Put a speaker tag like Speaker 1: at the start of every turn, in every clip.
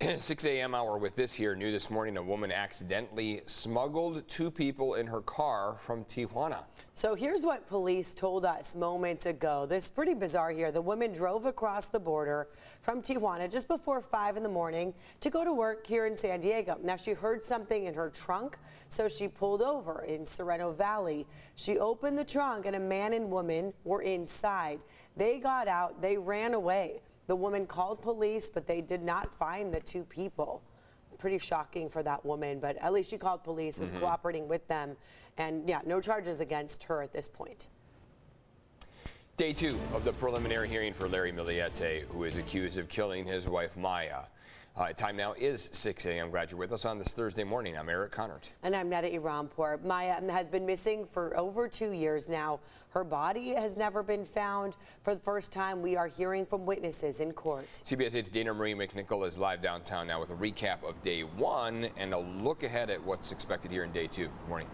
Speaker 1: 6 a.m. hour with this here. New this morning, a woman accidentally smuggled 2 people in her car from Tijuana.
Speaker 2: So here's what police told us moments ago. This is pretty bizarre here. The woman drove across the border from Tijuana just before 5 in the morning to go to work here in San Diego. Now, she heard something in her trunk, so she pulled over in Sereno Valley. She opened the trunk and a man and woman were inside. They got out, they ran away. The woman called police, but they did not find the 2 people. Pretty shocking for that woman, but at least she called police, was cooperating with them, and yeah, no charges against her at this point.
Speaker 1: Day 2 of the preliminary hearing for Larry Millete, who is accused of killing his wife Maya. Time now is 6 a.m. Glad you're with us on this Thursday morning. I'm Eric Connert.
Speaker 2: And I'm Netta Irampour. Maya has been missing for over 2 years now. Her body has never been found. For the first time, we are hearing from witnesses in court. CBS 8's Dana Marie McNichol is live downtown now with a recap of day 1 and a look ahead at what's expected here in day 2. Good morning.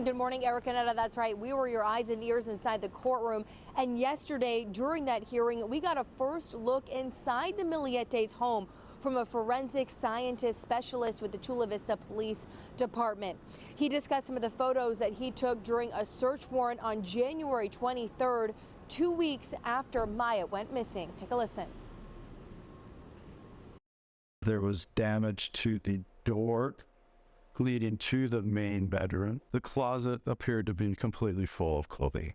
Speaker 3: Good morning, Eric and Netta. That's right. We were your eyes and ears inside the courtroom. And yesterday, during that hearing, we got a first look inside the Miliete's home from a forensic scientist specialist with the Chula Vista Police Department. He discussed some of the photos that he took during a search warrant on January 23rd, 2 weeks after Maya went missing. Take a listen.
Speaker 4: There was damage to the door leading to the main bedroom. The closet appeared to be completely full of clothing.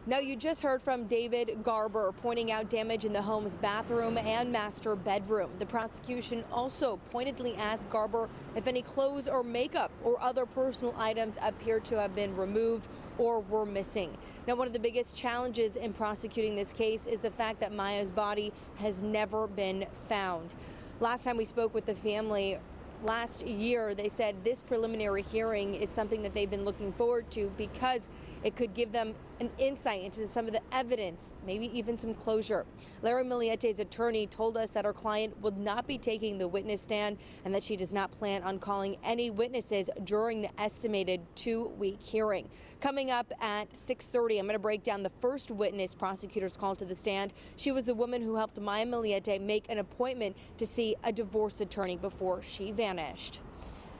Speaker 3: Now, you just heard from David Garber pointing out damage in the home's bathroom and master bedroom. The prosecution also pointedly asked Garber if any clothes or makeup or other personal items appeared to have been removed or were missing. Now, one of the biggest challenges in prosecuting this case is the fact that Maya's body has never been found. Last time we spoke with the family last year, they said this preliminary hearing is something that they've been looking forward to because it could give them an insight into some of the evidence, maybe even some closure. Larry Milliete's attorney told us that her client would not be taking the witness stand and that she does not plan on calling any witnesses during the estimated 2-week hearing. Coming up at 6:30, I'm going to break down the first witness prosecutors called to the stand. She was the woman who helped Maya Miliete make an appointment to see a divorce attorney before she vanished.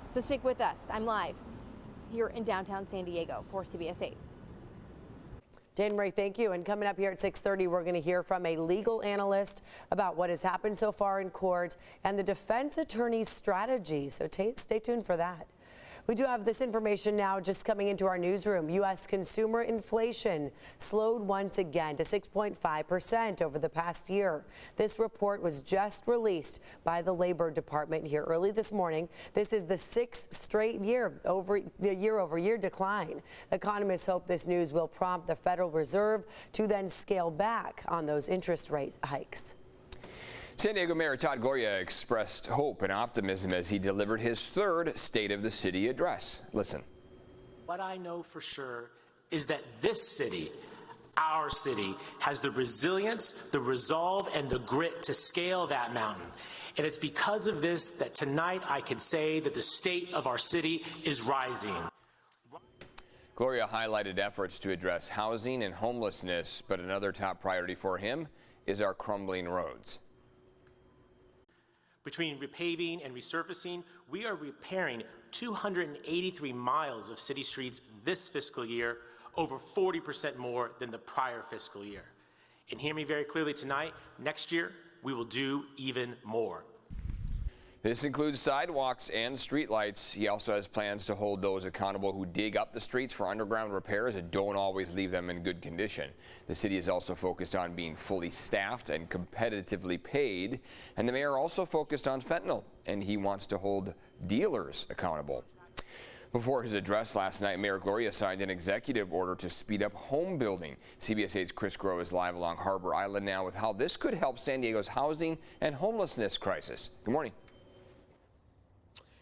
Speaker 3: So stick with us. I'm live here in downtown San Diego for CBS 8.
Speaker 2: Dan Marie, thank you. And coming up here at 6:30, we're going to hear from a legal analyst about what has happened so far in court and the defense attorney's strategy. So stay tuned for that. We do have this information now just coming into our newsroom. U.S. consumer inflation slowed once again to 6.5% over the past year. This report was just released by the Labor Department here early this morning. This is the 6th straight year-over-year decline. Economists hope this news will prompt the Federal Reserve to then scale back on those interest rate hikes.
Speaker 1: San Diego Mayor Todd Gloria expressed hope and optimism as he delivered his 3rd State of the City address. Listen.
Speaker 5: What I know for sure is that this city, our city, has the resilience, the resolve, and the grit to scale that mountain. And it's because of this that tonight I can say that the state of our city is rising.
Speaker 1: Gloria highlighted efforts to address housing and homelessness, but another top priority for him is our crumbling roads.
Speaker 5: Between repaving and resurfacing, we are repairing 283 miles of city streets this fiscal year, over 40% more than the prior fiscal year. And hear me very clearly tonight, next year we will do even more.
Speaker 1: This includes sidewalks and streetlights. He also has plans to hold those accountable who dig up the streets for underground repairs and don't always leave them in good condition. The city is also focused on being fully staffed and competitively paid. And the mayor also focused on fentanyl, and he wants to hold dealers accountable. Before his address last night, Mayor Gloria signed an executive order to speed up home building. CBS 8's Chris Groh is live along Harbor Island now with how this could help San Diego's housing and homelessness crisis. Good morning.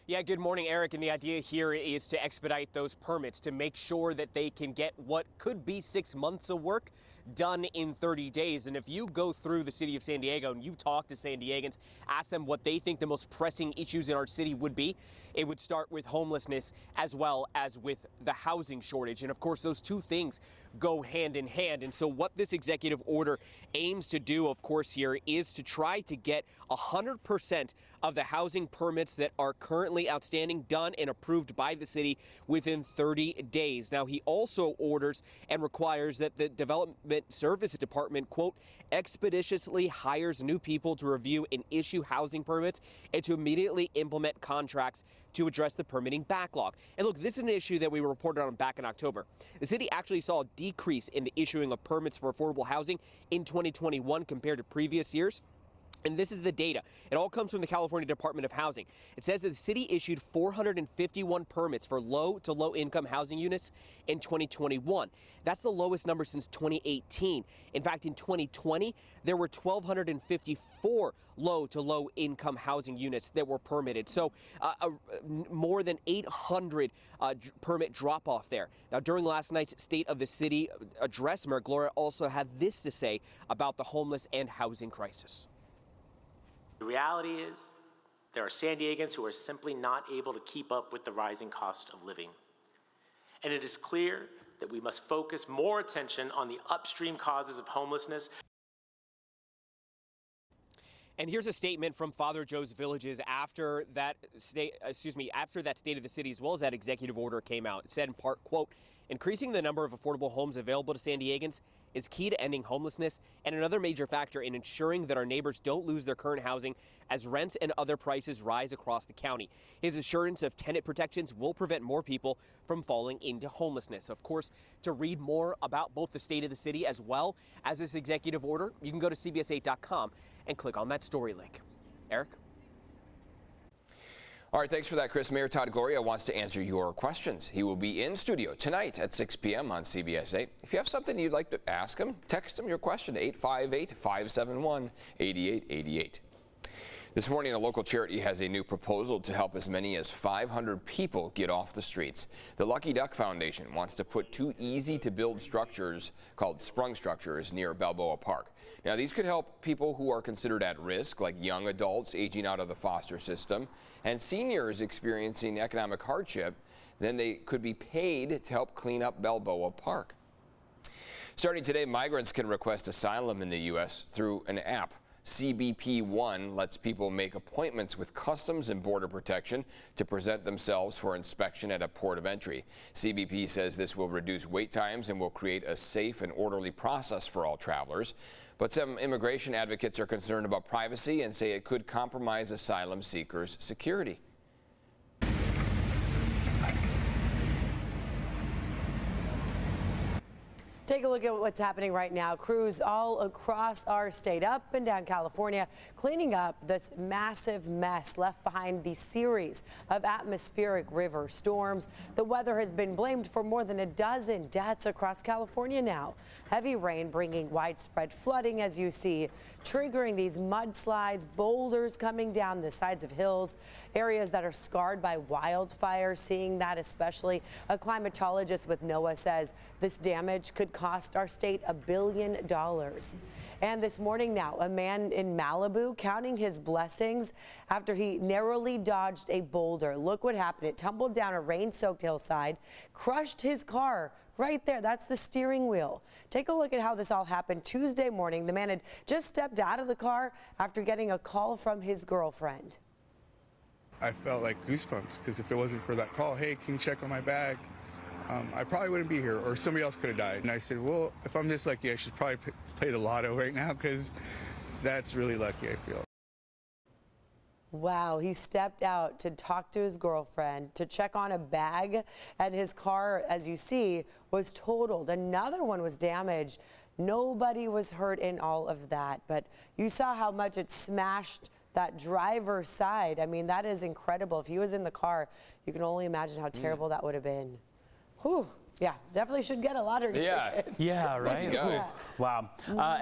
Speaker 6: Yeah, good morning, Eric. And the idea here is to expedite those permits to make sure that they can get what could be 6 months of work done in 30 days. And if you go through the city of San Diego and you talk to San Diegans, ask them what they think the most pressing issues in our city would be, it would start with homelessness as well as with the housing shortage. And of course, those two things go hand in hand. And so what this executive order aims to do, of course, here is to try to get 100% of the housing permits that are currently outstanding done and approved by the city within 30 days. Now, he also orders and requires that the Development Services Department, quote, expeditiously hires new people to review and issue housing permits and to immediately implement contracts to address the permitting backlog. And look, this is an issue that we reported on back in October. The city actually saw a decrease in the issuing of permits for affordable housing in 2021 compared to previous years. And this is the data. It all comes from the California Department of Housing. It says that the city issued 451 permits for low to low income housing units in 2021. That's the lowest number since 2018. In fact, in 2020, there were 1,254 low to low income housing units that were permitted. So more than 800 permit drop off there. Now, during last night's State of the City address, Mayor Gloria also had this to say about the homeless and housing crisis.
Speaker 5: The reality is there are San Diegans who are simply not able to keep up with the rising cost of living. And it is clear that we must focus more attention on the upstream causes of homelessness.
Speaker 6: And here's a statement from Father Joe's Villages after that State of the City, as well as that executive order came out. It said in part, quote, increasing the number of affordable homes available to San Diegans is key to ending homelessness and another major factor in ensuring that our neighbors don't lose their current housing as rents and other prices rise across the county. His assurance of tenant protections will prevent more people from falling into homelessness. Of course, to read more about both the State of the City as well as this executive order, you can go to CBS8.com and click on that story link. Eric?
Speaker 1: All right, thanks for that, Chris. Mayor Todd Gloria wants to answer your questions. He will be in studio tonight at 6 p.m. on CBS 8. If you have something you'd like to ask him, text him your question to 858-571-8888. This morning, a local charity has a new proposal to help as many as 500 people get off the streets. The Lucky Duck Foundation wants to put 2 easy-to-build structures called sprung structures near Balboa Park. Now, these could help people who are considered at risk, like young adults aging out of the foster system, and seniors experiencing economic hardship. Then they could be paid to help clean up Balboa Park. Starting today, migrants can request asylum in the U.S. through an app. CBP One lets people make appointments with Customs and Border Protection to present themselves for inspection at a port of entry. CBP says this will reduce wait times and will create a safe and orderly process for all travelers. But some immigration advocates are concerned about privacy and say it could compromise asylum seekers' security.
Speaker 2: Take a look at what's happening right now. Crews all across our state, up and down California, cleaning up this massive mess left behind the series of atmospheric river storms. The weather has been blamed for more than a dozen deaths across California now. Heavy rain bringing widespread flooding, as you see, triggering these mudslides, boulders coming down the sides of hills, areas that are scarred by wildfire, seeing that especially. A climatologist with NOAA says this damage could cost our state $1 billion. And this morning now, a man in Malibu counting his blessings after he narrowly dodged a boulder. Look what happened. It tumbled down a rain-soaked hillside, crushed his car right there. That's the steering wheel. Take a look at how this all happened Tuesday morning. The man had just stepped out of the car after getting a call from his girlfriend.
Speaker 7: I felt like goosebumps because if it wasn't for that call, hey, can you check on my bag? I probably wouldn't be here, or somebody else could have died. And I said, well, if I'm this lucky, I should probably play the lotto right now because that's really lucky, I feel.
Speaker 2: Wow, he stepped out to talk to his girlfriend, to check on a bag, and his car, as you see, was totaled. Another one was damaged. Nobody was hurt in all of that, but you saw how much it smashed that driver's side. I mean, that is incredible. If he was in the car, you can only imagine how terrible that would have been. Whew. Yeah, definitely should get a lottery ticket.
Speaker 8: Yeah, right.
Speaker 1: go.
Speaker 8: Wow.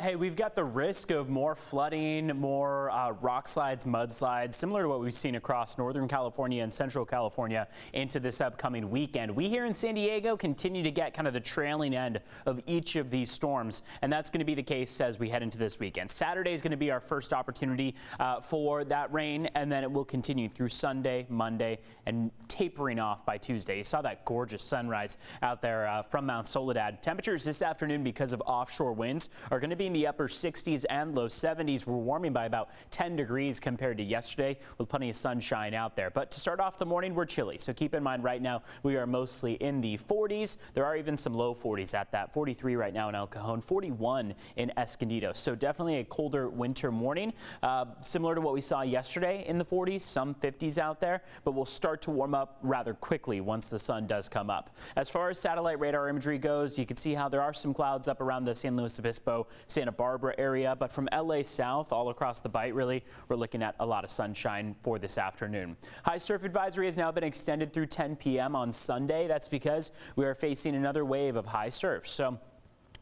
Speaker 8: Hey, we've got the risk of more flooding, more rock slides, mudslides, similar to what we've seen across Northern California and Central California into this upcoming weekend. We here in San Diego continue to get kind of the trailing end of each of these storms, and that's going to be the case as we head into this weekend. Saturday is going to be our first opportunity for that rain, and then it will continue through Sunday, Monday, and tapering off by Tuesday. You saw that gorgeous sunrise out there from Mount Soledad. Temperatures this afternoon, because of offshore winds, are going to be in the upper 60s and low 70s. We're warming by about 10 degrees compared to yesterday, with plenty of sunshine out there. But to start off the morning, we're chilly. So keep in mind right now we are mostly in the 40s. There are even some low 40s at that. 43 right now in El Cajon, 41 in Escondido. So definitely a colder winter morning, similar to what we saw yesterday in the 40s, some 50s out there, but we'll start to warm up rather quickly once the sun does come up. As far as satellite radar imagery goes, you can see how there are some clouds up around the San Luis Obispo, Santa Barbara area, but from LA south all across the Bight, really, we're looking at a lot of sunshine for this afternoon. High surf advisory has now been extended through 10 p.m. on Sunday. That's because we are facing another wave of high surf. So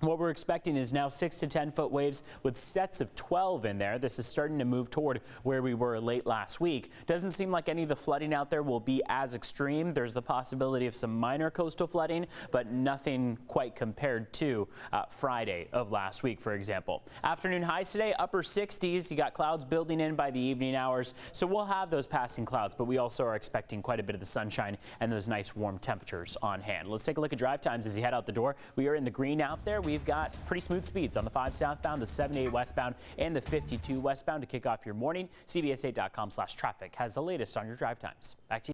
Speaker 8: what we're expecting is now 6 to 10 foot waves with sets of 12 in there. This is starting to move toward where we were late last week. Doesn't seem like any of the flooding out there will be as extreme. There's the possibility of some minor coastal flooding, but nothing quite compared to Friday of last week, for example. Afternoon highs today, upper 60s. You got clouds building in by the evening hours, so we'll have those passing clouds, but we also are expecting quite a bit of the sunshine and those nice warm temperatures on hand. Let's take a look at drive times as you head out the door. We are in the green out there. We've got pretty smooth speeds on the 5 southbound, the 78 westbound, and the 52 westbound to kick off your morning. CBS8.com/traffic has the latest on your drive times. Back to you.